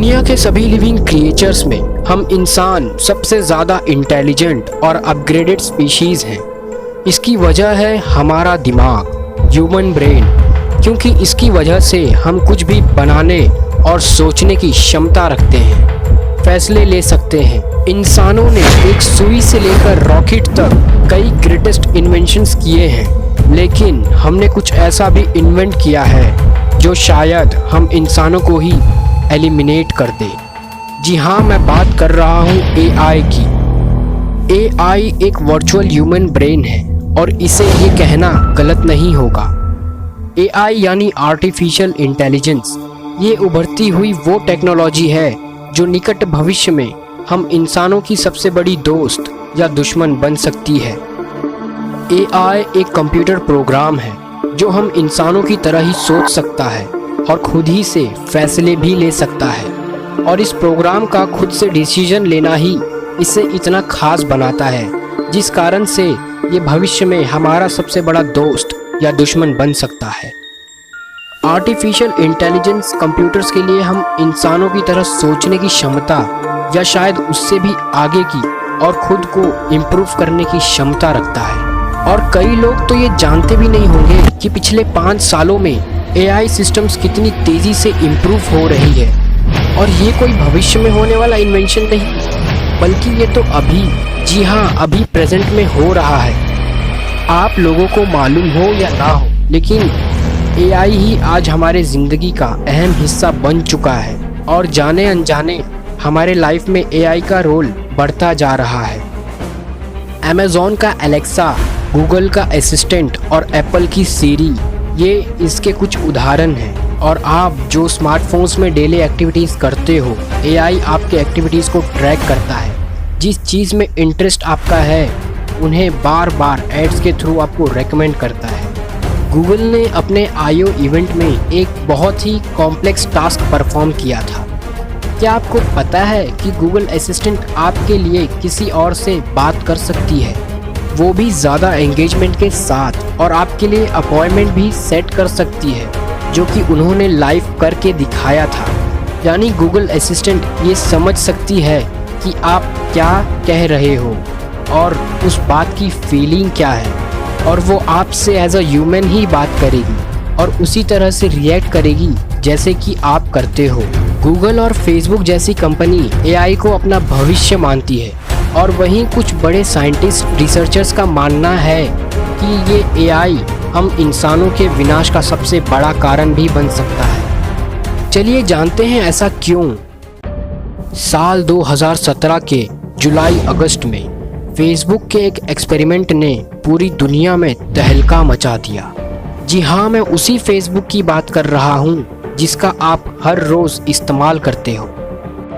दुनिया के सभी लिविंग क्रिएचर्स में हम इंसान सबसे ज़्यादा इंटेलिजेंट और अपग्रेडेड स्पीशीज़ हैं। इसकी वजह है हमारा दिमाग, ह्यूमन ब्रेन, क्योंकि इसकी वजह से हम कुछ भी बनाने और सोचने की क्षमता रखते हैं, फैसले ले सकते हैं। इंसानों ने एक सुई से लेकर रॉकेट तक कई ग्रेटेस्ट इन्वेंशंस किए हैं, लेकिन हमने कुछ ऐसा भी इन्वेंट किया है जो शायद हम इंसानों को ही एलिमिनेट कर दे। जी हाँ, मैं बात कर रहा हूँ एआई की। एआई एक वर्चुअल ह्यूमन ब्रेन है और इसे ये कहना गलत नहीं होगा। एआई यानी आर्टिफिशियल इंटेलिजेंस, ये उभरती हुई वो टेक्नोलॉजी है जो निकट भविष्य में हम इंसानों की सबसे बड़ी दोस्त या दुश्मन बन सकती है। एआई एक कंप्यूटर प्रोग्राम है जो हम इंसानों की तरह ही सोच सकता है और खुद ही से फैसले भी ले सकता है, और इस प्रोग्राम का खुद से डिसीजन लेना ही इसे इतना खास बनाता है, जिस कारण से ये भविष्य में हमारा सबसे बड़ा दोस्त या दुश्मन बन सकता है। आर्टिफिशियल इंटेलिजेंस कंप्यूटर्स के लिए हम इंसानों की तरह सोचने की क्षमता या शायद उससे भी आगे की और खुद को इम्प्रूव करने की क्षमता रखता है। और कई लोग तो ये जानते भी नहीं होंगे कि पिछले 5 सालों में एआई सिस्टम्स कितनी तेज़ी से इम्प्रूव हो रही है। और ये कोई भविष्य में होने वाला इन्वेंशन नहीं, बल्कि ये तो अभी, जी हाँ, अभी प्रेजेंट में हो रहा है। आप लोगों को मालूम हो या ना हो, लेकिन एआई ही आज हमारे ज़िंदगी का अहम हिस्सा बन चुका है और जाने अनजाने हमारे लाइफ में एआई का रोल बढ़ता जा रहा है। अमेज़ॉन का एलेक्सा, गूगल का असिस्टेंट और एप्पल की सीरी, ये इसके कुछ उदाहरण हैं। और आप जो स्मार्टफोन्स में डेली एक्टिविटीज़ करते हो, एआई आपके एक्टिविटीज़ को ट्रैक करता है। जिस चीज़ में इंटरेस्ट आपका है उन्हें बार बार एड्स के थ्रू आपको रेकमेंड करता है। गूगल ने अपने I/O इवेंट में एक बहुत ही कॉम्प्लेक्स टास्क परफॉर्म किया था। क्या आपको पता है कि गूगल असिस्टेंट आपके लिए किसी और से बात कर सकती है, वो भी ज़्यादा एंगेजमेंट के साथ, और आपके लिए अपॉइंटमेंट भी सेट कर सकती है, जो कि उन्होंने लाइव करके दिखाया था। यानी गूगल असिस्टेंट ये समझ सकती है कि आप क्या कह रहे हो और उस बात की फीलिंग क्या है, और वो आपसे एज अ ह्यूमन ही बात करेगी और उसी तरह से रिएक्ट करेगी जैसे कि आप करते हो। गूगल और फेसबुक जैसी कंपनी एआई को अपना भविष्य मानती है, और वहीं कुछ बड़े साइंटिस्ट, रिसर्चर्स का मानना है कि ये एआई हम इंसानों के विनाश का सबसे बड़ा कारण भी बन सकता है। चलिए जानते हैं ऐसा क्यों। साल 2017 के जुलाई-अगस्त में फेसबुक के एक एक्सपेरिमेंट ने पूरी दुनिया में तहलका मचा दिया। जी हाँ, मैं उसी फेसबुक की बात कर रहा हूँ जिसका आप हर रोज़ इस्तेमाल करते हो।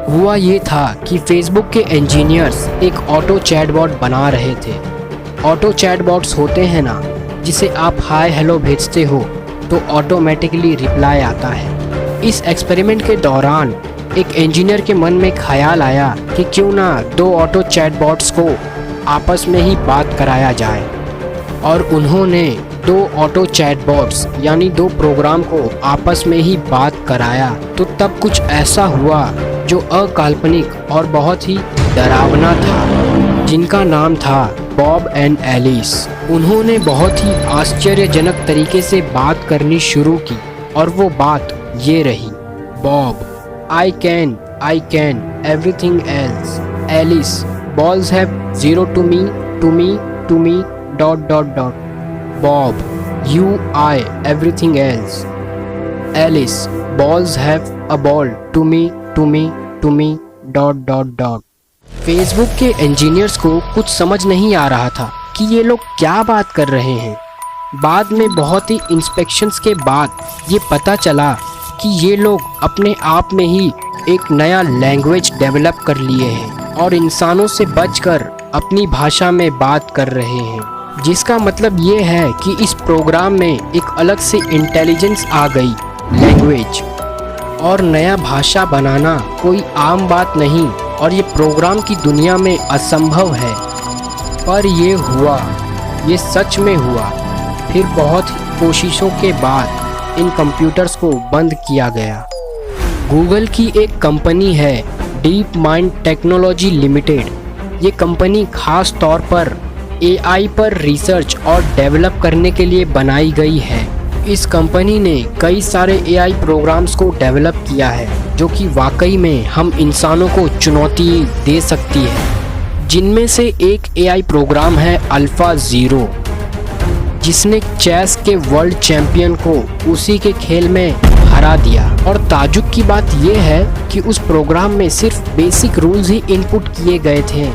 हुआ ये था कि फेसबुक के इंजीनियर्स एक ऑटो चैटबॉट बना रहे थे। ऑटो चैटबॉट्स होते हैं ना, जिसे आप हाय हेलो भेजते हो तो ऑटोमेटिकली रिप्लाई आता है। इस एक्सपेरिमेंट के दौरान एक इंजीनियर के मन में ख्याल आया कि क्यों ना 2 ऑटो चैटबॉट्स को आपस में ही बात कराया जाए, और उन्होंने 2 ऑटो चैटबॉट्स यानी 2 प्रोग्राम को आपस में ही बात कराया। तो तब कुछ ऐसा हुआ जो अकाल्पनिक और बहुत ही डरावना था, जिनका नाम था बॉब एंड एलिस। उन्होंने बहुत ही आश्चर्यजनक तरीके से बात करनी शुरू की, और वो बात ये रही। Bob, I can, everything else. Alice, balls have 0 to me, ... Bob, you, I, everything else. Alice, balls have a ball to me, ... Facebook के इंजीनियर्स को कुछ समझ नहीं आ रहा था कि ये लोग क्या बात कर रहे हैं। बाद में बहुत ही इंस्पेक्शंस के बाद ये पता चला कि ये लोग अपने आप में ही एक नया लैंग्वेज डेवलप कर लिए हैं और इंसानों से बचकर अपनी भाषा में बात कर रहे हैं, जिसका मतलब ये है कि इस प्रोग्राम में एक अलग से इंटेलिजेंस आ गई, लैंग्वेज। और नया भाषा बनाना कोई आम बात नहीं, और ये प्रोग्राम की दुनिया में असंभव है, पर ये हुआ, ये सच में हुआ। फिर बहुत कोशिशों के बाद इन कंप्यूटर्स को बंद किया गया। गूगल की एक कंपनी है डीप माइंड टेक्नोलॉजी लिमिटेड। ये कंपनी खास तौर पर एआई पर रिसर्च और डेवलप करने के लिए बनाई गई है। इस कंपनी ने कई सारे एआई प्रोग्राम्स को डेवलप किया है जो कि वाकई में हम इंसानों को चुनौती दे सकती है। जिनमें से एक एआई प्रोग्राम है अल्फा ज़ीरो, जिसने चेस के वर्ल्ड चैंपियन को उसी के खेल में हरा दिया। और ताजुब की बात यह है कि उस प्रोग्राम में सिर्फ बेसिक रूल्स ही इनपुट किए गए थे।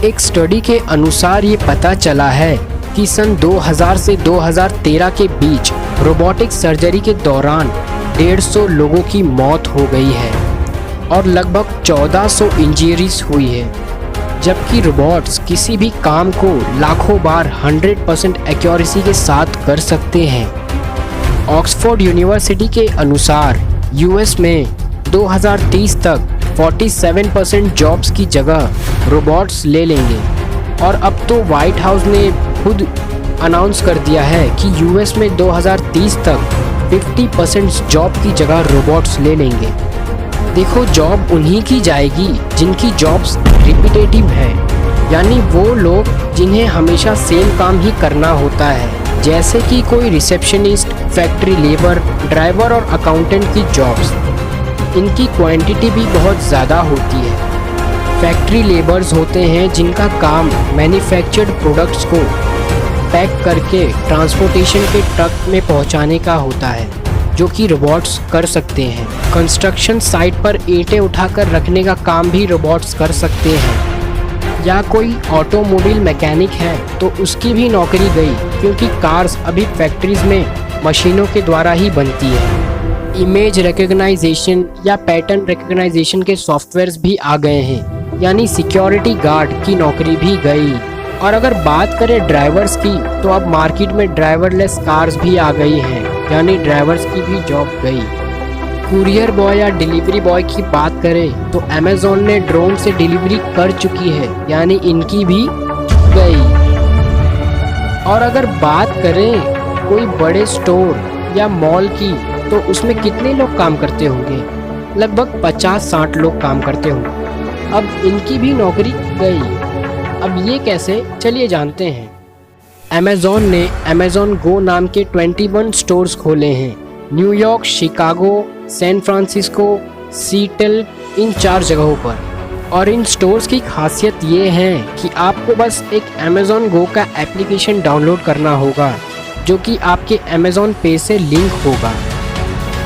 एक स्टडी के अनुसार ये पता चला है कि सन 2000 से 2013 के बीच रोबोटिक सर्जरी के दौरान 150 लोगों की मौत हो गई है और लगभग 1400 इंजरीज हुई है, जबकि रोबोट्स किसी भी काम को लाखों बार 100% एक्यूरेसी के साथ कर सकते हैं। ऑक्सफोर्ड यूनिवर्सिटी के अनुसार यूएस में 2030 तक 47% जॉब्स की जगह रोबोट्स ले लेंगे। और अब तो व्हाइट हाउस ने खुद अनाउंस कर दिया है कि यूएस में 2030 तक 50% जॉब की जगह रोबोट्स ले लेंगे। देखो, जॉब उन्हीं की जाएगी जिनकी जॉब्स रिपीटेटिव है, यानी वो लोग जिन्हें हमेशा सेम काम ही करना होता है, जैसे कि कोई रिसेप्शनिस्ट, फैक्ट्री लेबर, ड्राइवर और अकाउंटेंट की जॉब्स। इनकी क्वांटिटी भी बहुत ज़्यादा होती है। फैक्ट्री लेबर्स होते हैं जिनका काम मैन्युफैक्चर्ड प्रोडक्ट्स को पैक करके ट्रांसपोर्टेशन के ट्रक में पहुंचाने का होता है, जो कि रोबोट्स कर सकते हैं। कंस्ट्रक्शन साइट पर ईंटें उठाकर रखने का काम भी रोबोट्स कर सकते हैं। या कोई ऑटोमोबाइल मैकेनिक है तो उसकी भी नौकरी गई, क्योंकि कार्स अभी फैक्ट्रीज में मशीनों के द्वारा ही बनती है। इमेज रिकग्नाइजेशन या पैटर्न रिकग्नाइजेशन के सॉफ्टवेयर्स भी आ गए हैं, यानी सिक्योरिटी गार्ड की नौकरी भी गई। और अगर बात करें ड्राइवर्स की, तो अब मार्केट में ड्राइवरलेस कार्स भी आ गई हैं, यानी ड्राइवर्स की भी जॉब गई। कुरियर बॉय या डिलीवरी बॉय की बात करें तो अमेज़ॉन ने ड्रोन से डिलीवरी कर चुकी है, यानी इनकी भी गई। और अगर बात करें कोई बड़े स्टोर या मॉल की, तो उसमें कितने लोग काम करते होंगे? लगभग 50-60 लोग काम करते होंगे। अब इनकी भी नौकरी गई। अब ये कैसे, चलिए जानते हैं। अमेज़ॉन ने अमेज़ॉन गो नाम के 21 स्टोर्स खोले हैं New York, Chicago, San Francisco, Seattle, इन 4 जगहों पर। और इन स्टोर्स की खासियत ये है कि आपको बस एक अमेज़ॉन गो का एप्लीकेशन डाउनलोड करना होगा, जो कि आपके अमेज़ॉन पे से लिंक होगा।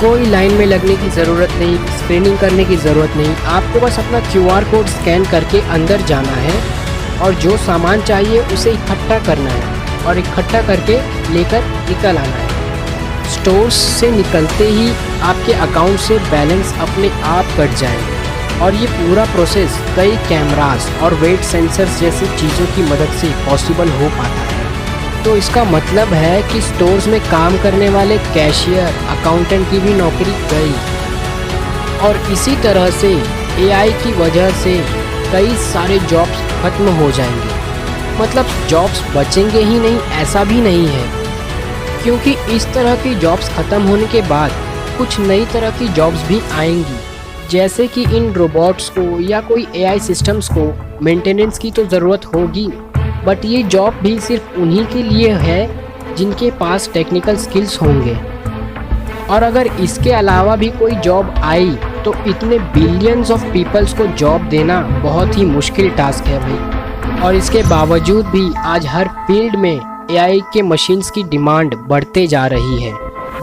कोई लाइन में लगने की ज़रूरत नहीं, स्क्रीनिंग करने की ज़रूरत नहीं। आपको बस अपना QR कोड स्कैन करके अंदर जाना है और जो सामान चाहिए उसे इकट्ठा करना है और इकट्ठा करके लेकर निकल आना है। स्टोर्स से निकलते ही आपके अकाउंट से बैलेंस अपने आप कट जाएगा। और ये पूरा प्रोसेस कई कैमरास और वेट सेंसर्स जैसी चीज़ों की मदद से पॉसिबल हो पाता है। तो इसका मतलब है कि स्टोर्स में काम करने वाले कैशियर, अकाउंटेंट की भी नौकरी गई। और इसी तरह से एआई की वजह से कई सारे जॉब्स खत्म हो जाएंगे। मतलब जॉब्स बचेंगे ही नहीं, ऐसा भी नहीं है, क्योंकि इस तरह की जॉब्स ख़त्म होने के बाद कुछ नई तरह की जॉब्स भी आएंगी, जैसे कि इन रोबोट्स को या कोई एआई सिस्टम्स को मेंटेनेंस की तो ज़रूरत होगी, बट ये जॉब भी सिर्फ उन्हीं के लिए है जिनके पास टेक्निकल स्किल्स होंगे। और अगर इसके अलावा भी कोई जॉब आई तो इतने बिलियंस ऑफ पीपल्स को जॉब देना बहुत ही मुश्किल टास्क है भाई। और इसके बावजूद भी आज हर फील्ड में एआई के मशीन्स की डिमांड बढ़ते जा रही है,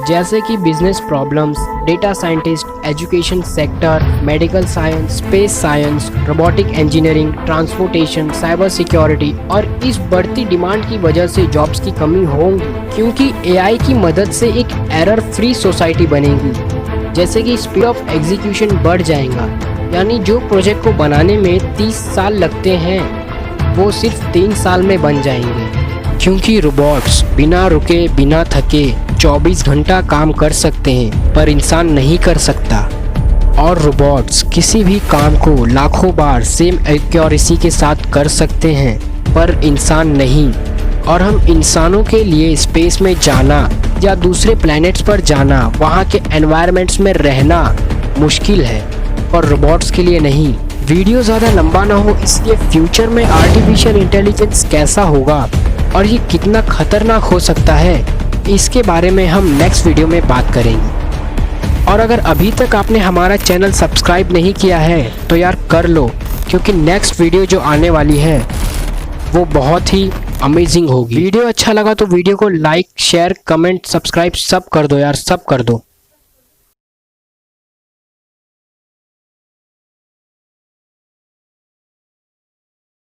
जैसे कि business problems, data scientist, education sector, medical science, space science, robotic engineering, transportation, cyber security. और इस बढ़ती डिमांड की वजह से जॉब्स की कमी होगी, क्योंकि एआई की मदद से एक एरर फ्री सोसाइटी बनेगी, जैसे कि स्पीड ऑफ एग्जीक्यूशन बढ़ जाएगा, यानी जो प्रोजेक्ट को बनाने में 30 साल लगते हैं वो सिर्फ 3 साल में बन जाएंगे, क्योंकि रोबोट्स बिना रुके बिना थके 24 घंटा काम कर सकते हैं, पर इंसान नहीं कर सकता। और रोबोट्स किसी भी काम को लाखों बार सेम एक्यूरेसी के साथ कर सकते हैं, पर इंसान नहीं। और हम इंसानों के लिए स्पेस में जाना या दूसरे प्लैनेट्स पर जाना, वहाँ के एनवायरनमेंट्स में रहना, मुश्किल है और रोबोट्स के लिए नहीं। वीडियो ज़्यादा लंबा ना हो इसलिए फ्यूचर में आर्टिफिशियल इंटेलिजेंस कैसा होगा और ये कितना खतरनाक हो सकता है, इसके बारे में हम नेक्स्ट वीडियो में बात करेंगे। और अगर अभी तक आपने हमारा चैनल सब्सक्राइब नहीं किया है तो यार कर लो, क्योंकि नेक्स्ट वीडियो जो आने वाली है वो बहुत ही अमेजिंग होगी। वीडियो अच्छा लगा तो वीडियो को लाइक, शेयर, कमेंट, सब्सक्राइब सब कर दो यार, सब कर दो।